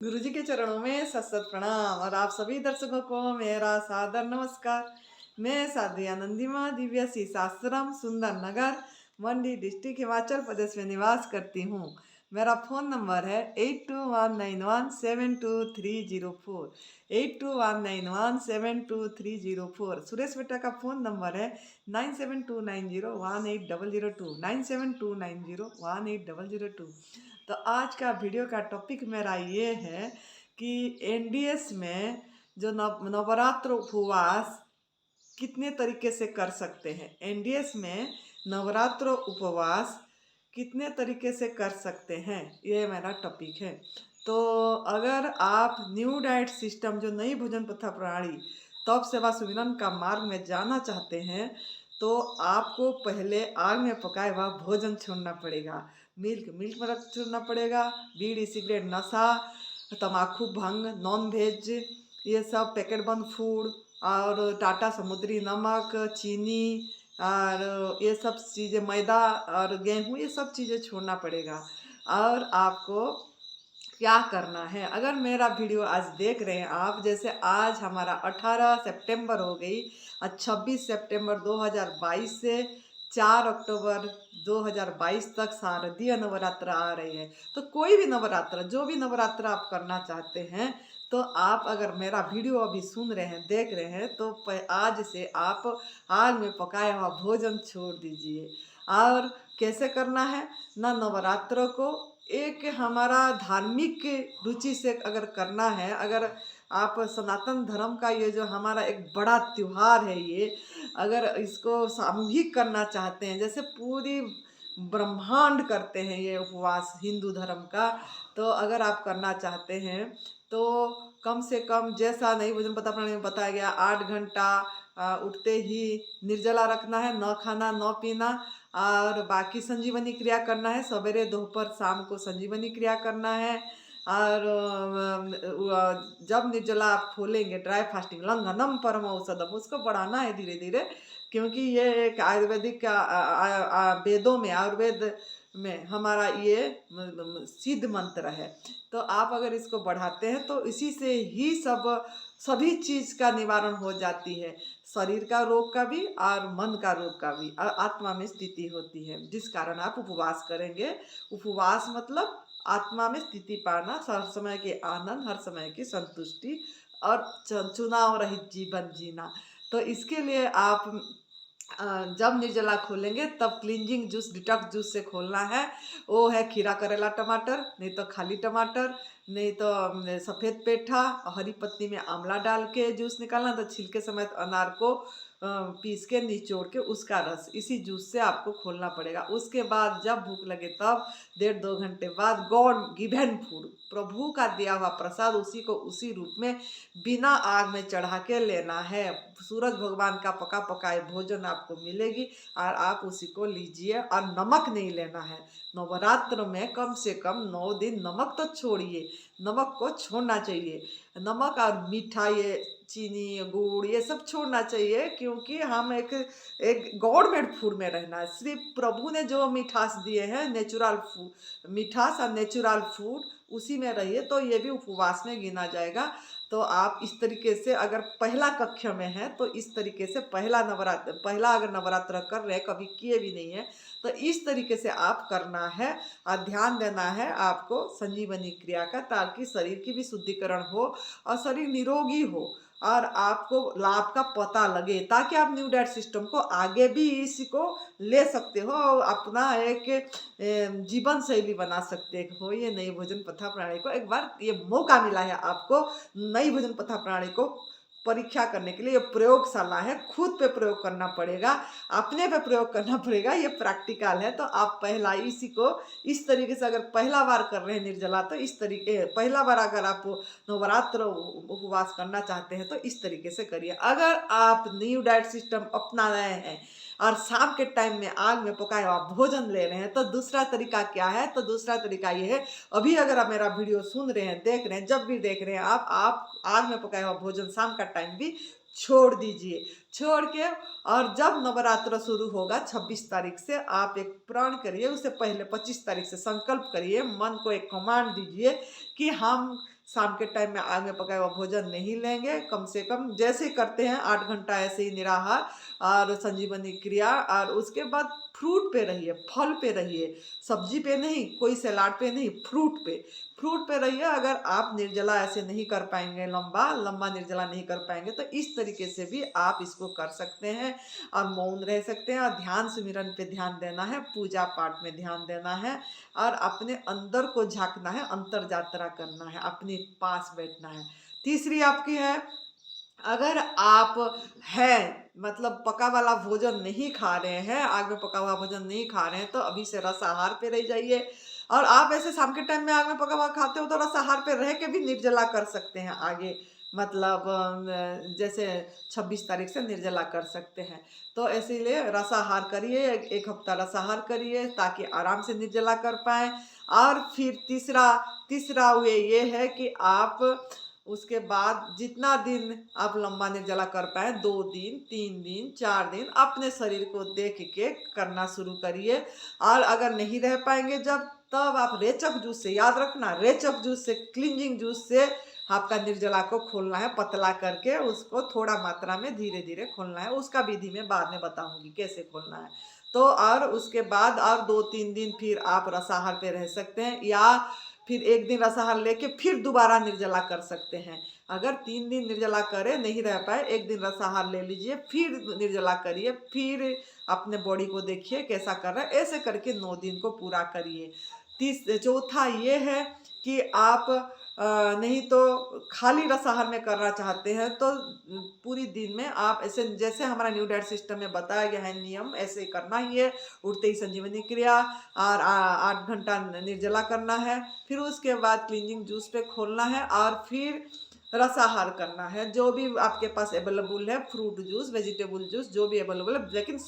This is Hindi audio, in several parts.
गुरुजी के चरणों में सत प्रणाम और आप सभी दर्शकों को मेरा सादर नमस्कार। मैं साध्वी आनंदीमा दिव्य शास्त्रम सुंदर नगर मंडी डिस्ट्रिक्ट हिमाचल प्रदेश में निवास करती हूँ। मेरा फ़ोन नंबर है 8219172304 8219172304। सुरेश बेटा का फ़ोन नंबर है 9729018002 9729018002। तो आज का वीडियो का टॉपिक मेरा ये है कि एनडीएस में जो नवरात्र उपवास कितने तरीके से कर सकते हैं। एनडीएस में नवरात्र उपवास कितने तरीके से कर सकते हैं, ये मेरा टॉपिक है। तो अगर आप न्यू डाइट सिस्टम जो नई भोजन प्रथा प्रणाली तप सेवा सुमिरन का मार्ग में जाना चाहते हैं तो आपको पहले आग में पकाया हुआ भोजन छोड़ना पड़ेगा। मिल्क में छोड़ना पड़ेगा। बीड़ी सिगरेट नशा तम्बाकू भंग नॉन वेज ये सब पैकेट बंद फूड और टाटा समुद्री नमक चीनी और ये सब चीज़ें मैदा और गेहूँ ये सब चीज़ें छोड़ना पड़ेगा। और आपको क्या करना है, अगर मेरा वीडियो आज देख रहे हैं आप, जैसे आज हमारा 18 सितंबर हो गई और 26 सितंबर 2022 से 4 अक्टूबर 2022 तक शारदीय नवरात्र आ रही है। तो कोई भी नवरात्र, जो भी नवरात्र आप करना चाहते हैं, तो आप अगर मेरा वीडियो अभी सुन रहे हैं देख रहे हैं तो आज से आप आग में पकाया हुआ भोजन छोड़ दीजिए। और कैसे करना है ना, नवरात्र को एक हमारा धार्मिक रुचि से अगर करना है, अगर आप सनातन धर्म का ये जो हमारा एक बड़ा त्योहार है, ये अगर इसको सामूहिक करना चाहते हैं, जैसे पूरी ब्रह्मांड करते हैं ये उपवास हिंदू धर्म का, तो अगर आप करना चाहते हैं तो कम से कम जैसा नहीं भोजन पता प्रणाली में बताया गया 8 घंटा उठते ही निर्जला रखना है, न खाना न पीना, और बाकी संजीवनी क्रिया करना है, सवेरे दोपहर शाम को संजीवनी क्रिया करना है। और जब निर्जला आप खोलेंगे ड्राई फास्टिंग लंघनम परम औषधम, उसको बढ़ाना है धीरे धीरे, क्योंकि ये एक आयुर्वेदिक वेदों में आयुर्वेद में हमारा ये सिद्ध मंत्र है। तो आप अगर इसको बढ़ाते हैं तो इसी से ही सभी चीज का निवारण हो जाती है, शरीर का रोग का भी और मन का रोग का भी, और आत्मा में स्थिति होती है, जिस कारण आप उपवास करेंगे। उपवास मतलब आत्मा में स्थिति पाना, हर समय के आनंद, हर समय की संतुष्टि और चुनाव रहित जीवन जीना। तो इसके लिए आप जब निर्जला खोलेंगे तब क्लींजिंग जूस डिटॉक्स जूस से खोलना है। वो है खीरा करेला टमाटर, नहीं तो खाली टमाटर, नहीं तो सफ़ेद पेठा और हरी पत्ती में आंवला डाल के जूस निकालना, तो छिलके समेत अनार को पीस के निचोड़ के उसका रस इसी जूस से आपको खोलना पड़ेगा। उसके बाद जब भूख लगे तब 1.5-2 घंटे बाद गॉड गिवन फूड, प्रभु का दिया हुआ प्रसाद, उसी को उसी रूप में बिना आग में चढ़ा के लेना है। सूरज भगवान का पका पकाए भोजन आपको मिलेगी और आप उसी को लीजिए। और नमक नहीं लेना है। नवरात्र में कम से कम 9 दिन नमक तो छोड़िए, नमक को छोड़ना चाहिए। नमक और मीठा, ये चीनी गुड़ ये सब छोड़ना चाहिए, क्योंकि हम एक गवर्नमेंट फूड में रहना है। सिर्फ प्रभु ने जो मिठास दिए हैं, नेचुरल फूड मिठास और नेचुरल फूड, उसी में रहिए, तो ये भी उपवास में गिना जाएगा। तो आप इस तरीके से अगर पहला कक्ष में है तो इस तरीके से पहला अगर नवरात्र कर रहे हैं, कभी किए भी नहीं है, तो इस तरीके से आप करना है। और ध्यान देना है आपको संजीवनी क्रिया का, ताकि शरीर की भी शुद्धिकरण हो और शरीर निरोगी हो और आपको लाभ का पता लगे, ताकि आप न्यू डाइट सिस्टम को आगे भी इसको ले सकते हो और अपना एक जीवन शैली बना सकते हो। ये नई भोजन प्रथा प्रणाली को एक बार ये मौका मिला है आपको, नई भोजन प्रथा प्रणाली को परीक्षा करने के लिए। ये प्रयोगशाला है, खुद पे प्रयोग करना पड़ेगा, अपने पे प्रयोग करना पड़ेगा, ये प्रैक्टिकल है। तो आप पहला इसी को इस तरीके से अगर पहला बार कर रहे हैं निर्जला, तो इस तरीके पहला बार अगर आप नवरात्र उपवास करना चाहते हैं तो इस तरीके से करिए। अगर आप न्यू डाइट सिस्टम अपना रहे हैं और शाम के टाइम में आग में पकाया हुआ भोजन ले रहे हैं, तो दूसरा तरीका क्या है, तो दूसरा तरीका ये है, अभी अगर आप मेरा वीडियो सुन रहे हैं देख रहे हैं, जब भी देख रहे हैं आप आग में पकाया हुआ भोजन शाम का टाइम भी छोड़ दीजिए। छोड़ के और जब नवरात्र शुरू होगा 26 तारीख से, आप एक प्रण करिए, उससे पहले 25 तारीख से संकल्प करिए, मन को एक कमांड दीजिए कि हम शाम के टाइम में आग में पकाया हुआ भोजन नहीं लेंगे। कम से कम जैसे करते हैं 8 घंटा ऐसे ही निराहार और संजीवनी क्रिया, और उसके बाद फ्रूट पे रहिए, फल पे रहिए, सब्जी पे नहीं, कोई सलाद पे नहीं, फ्रूट पे रहिए। अगर आप निर्जला ऐसे नहीं कर पाएंगे, लंबा लंबा निर्जला नहीं कर पाएंगे, तो इस तरीके से भी आप इसको कर सकते हैं और मौन रह सकते हैं। और ध्यान सुमिरन पे ध्यान देना है, पूजा पाठ में ध्यान देना है और अपने अंदर को झांकना है, अंतर यात्रा करना है, अपने पास बैठना है। तीसरी आपकी है, अगर आप हैं मतलब पका वाला भोजन नहीं खा रहे हैं, आग में पका हुआ भोजन नहीं खा रहे हैं, तो अभी से रसाहार पे रह जाइए। और आप ऐसे शाम के टाइम में आग में पका हुआ खाते हो तो रसाहार पे रह के भी निर्जला कर सकते हैं आगे, मतलब जैसे 26 तारीख से निर्जला कर सकते हैं। तो इसीलिए रसाहार करिए, एक हफ्ता रसाहार करिए ताकि आराम से निर्जला कर पाए। और फिर तीसरा तीसरा वे ये है कि आप उसके बाद जितना दिन आप लंबा निर्जला कर पाए, 2 दिन 3 दिन 4 दिन अपने शरीर को देख के करना शुरू करिए। और अगर नहीं रह पाएंगे जब, तब आप रेचक जूस से, याद रखना, रेचक जूस से, क्लिंजिंग जूस से आपका निर्जला को खोलना है, पतला करके उसको थोड़ा मात्रा में धीरे धीरे खोलना है। उसका विधि मैं बाद में बताऊंगी कैसे खोलना है। तो और उसके बाद और 2-3 दिन फिर आप रसाहार पे रह सकते हैं, या फिर एक दिन रसाहार लेके फिर दोबारा निर्जला कर सकते हैं। अगर 3 दिन निर्जला करे नहीं रह पाए, एक दिन रसाहार ले लीजिए, फिर निर्जला करिए, फिर अपने बॉडी को देखिए कैसा कर रहा है। ऐसे करके 9 दिन को पूरा करिए। चौथा ये है कि आप नहीं तो खाली रसाहार में करना चाहते हैं तो पूरी दिन में आप ऐसे, जैसे हमारा न्यू डाइट सिस्टम में बताया गया है नियम, ऐसे करना ही है। उठते ही संजीवनी क्रिया और 8 घंटा निर्जला करना है, फिर उसके बाद क्लींजिंग जूस पे खोलना है और फिर रसाहार करना है। जो भी आपके पास अवेलेबल है, फ्रूट जूस, वेजिटेबल जूस, जो भी अवेलेबल है, लेकिन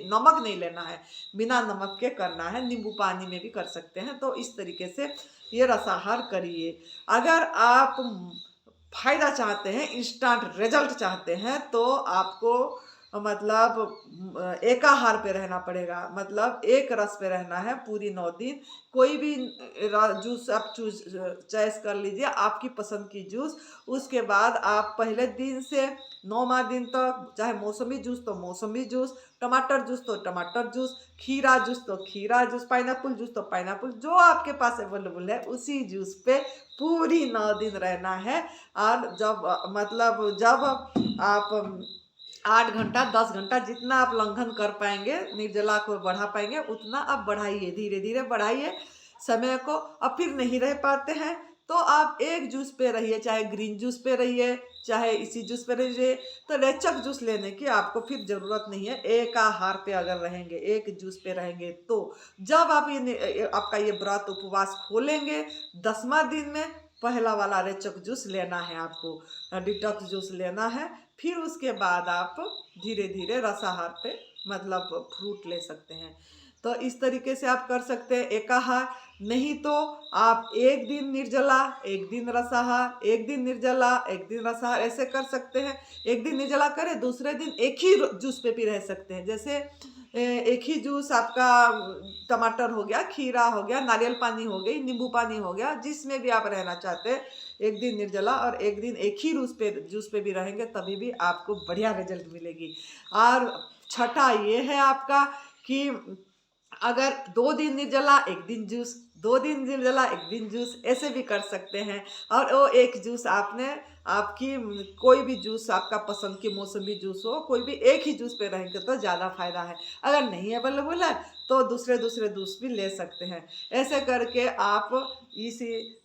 नमक नहीं लेना है, बिना नमक के करना है। नींबू पानी में भी कर सकते हैं। तो इस तरीके से ये रसाहार करिए। अगर आप फायदा चाहते हैं, इंस्टेंट रिजल्ट चाहते हैं, तो आपको मतलब एकाहार पे रहना पड़ेगा, मतलब एक रस पे रहना है पूरी 9 दिन। कोई भी जूस आप चॉइस कर लीजिए, आपकी पसंद की जूस। उसके बाद आप पहले दिन से 9वां दिन तक चाहे मौसमी जूस तो मौसमी जूस, टमाटर जूस तो टमाटर जूस, खीरा जूस तो खीरा जूस, पाइनएप्पल जूस तो पाइनएप्पल, जो आपके पास अवेलेबल है उसी जूस पे पूरी 9 दिन रहना है। और जब आप 8 घंटा 10 घंटा जितना आप लंघन कर पाएंगे, निर्जला को बढ़ा पाएंगे, उतना आप बढ़ाइए, धीरे धीरे बढ़ाइए समय को। अब फिर नहीं रह पाते हैं तो आप एक जूस पे रहिए, चाहे ग्रीन जूस पे रहिए, चाहे इसी जूस पे रहिए। तो रेचक जूस लेने की आपको फिर जरूरत नहीं है। एक आहार पे अगर रहेंगे, एक जूस पे रहेंगे, तो जब आप आपका ये व्रत उपवास खोलेंगे 10वां दिन में, पहला वाला रेचक जूस लेना है आपको, डिटॉक्स जूस लेना है। फिर उसके बाद आप धीरे धीरे रसाहार पे मतलब फ्रूट ले सकते हैं। तो इस तरीके से आप कर सकते हैं एकाहार। नहीं तो आप एक दिन निर्जला, एक दिन रसाहार, एक दिन निर्जला, एक दिन रसाहार, ऐसे कर सकते हैं। एक दिन निर्जला करें, दूसरे दिन एक ही जूस पे भी रह सकते हैं। जैसे एक ही जूस आपका टमाटर हो गया, खीरा हो गया, नारियल पानी हो गई, नींबू पानी हो गया, जिसमें भी आप रहना चाहते हैं। एक दिन निर्जला और एक दिन एक ही जूस पे भी रहेंगे, तभी भी आपको बढ़िया रिजल्ट मिलेगी। और छठा ये है आपका कि अगर 2 दिन निर्जला, एक दिन जूस, 2 दिन निर्जला, एक दिन जूस, ऐसे भी कर सकते हैं। और वो एक जूस आपने आपकी कोई भी जूस आपका पसंद की मौसमी जूस हो, कोई भी एक ही जूस पे रहेंगे तो ज़्यादा फायदा है। अगर नहीं अवेलेबल है तो दूसरे दूसरे जूस भी ले सकते हैं। ऐसे करके आप इसी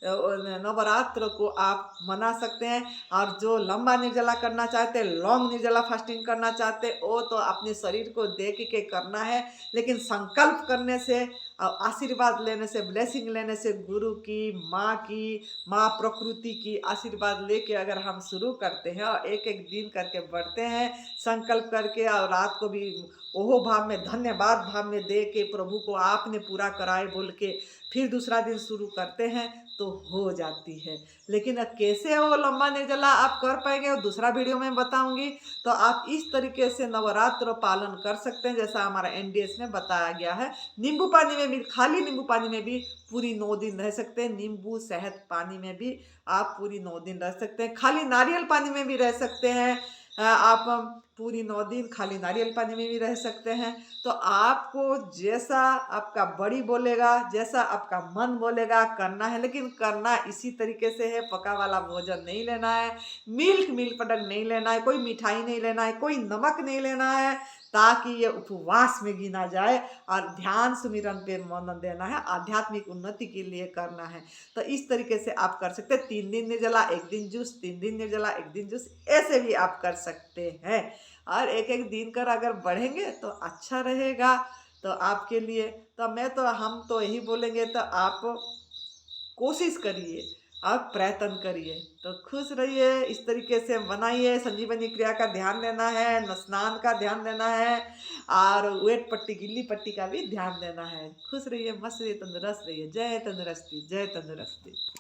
नवरात्र को आप मना सकते हैं। और जो लंबा निर्जला करना चाहते हैं, लॉन्ग निर्जला फास्टिंग करना चाहते हैं, वो तो अपने शरीर को देख के करना है। लेकिन संकल्प करने से और आशीर्वाद लेने से, ब्लेसिंग लेने से, गुरु की, माँ प्रकृति की आशीर्वाद लेके अगर हम शुरू करते हैं और एक एक दिन करके बढ़ते हैं, संकल्प करके, और रात को भी ओहो भाव में, धन्यवाद भाव में दे के प्रभु को आपने पूरा कराए बोल के फिर दूसरा दिन शुरू करते हैं, तो हो जाती है। लेकिन अब कैसे वो लंबा निर्जला आप कर पाएंगे वो दूसरा वीडियो में बताऊंगी। तो आप इस तरीके से नवरात्र पालन कर सकते हैं जैसा हमारा एनडीएस में बताया गया है। नींबू पानी में भी, खाली नींबू पानी में भी पूरी 9 दिन रह सकते हैं। नींबू शहद पानी में भी आप पूरी 9 दिन रह सकते हैं। खाली नारियल पानी में भी रह सकते हैं। आप पूरी 9 दिन खाली नारियल पानी में भी रह सकते हैं। तो आपको जैसा आपका बॉडी बोलेगा, जैसा आपका मन बोलेगा करना है, लेकिन करना इसी तरीके से है। पका वाला भोजन नहीं लेना है, मिल्क प्रोडक्ट नहीं लेना है, कोई मिठाई नहीं लेना है, कोई नमक नहीं लेना है, ताकि ये उपवास में गिना जाए। और ध्यान सुमिरन पे मन देना है, आध्यात्मिक उन्नति के लिए करना है। तो इस तरीके से आप कर सकते हैं। 3 दिन निर्जला, 1 दिन जूस, 3 दिन निर्जला, 1 दिन जूस, ऐसे भी आप कर सकते हैं। और एक एक दिन कर अगर बढ़ेंगे तो अच्छा रहेगा तो आपके लिए। तो हम तो यही बोलेंगे, तो आप कोशिश करिए, आप प्रयत्न करिए, तो खुश रहिए। इस तरीके से बनाइए। संजीवनी क्रिया का ध्यान देना है, स्नान का ध्यान देना है, और वेट पट्टी, गिल्ली पट्टी का भी ध्यान देना है। खुश रहिए, मस्त रहिए, तंदुरुस्त रहिए। जय तंदुरुस्ती, जय तंदुरुस्ती।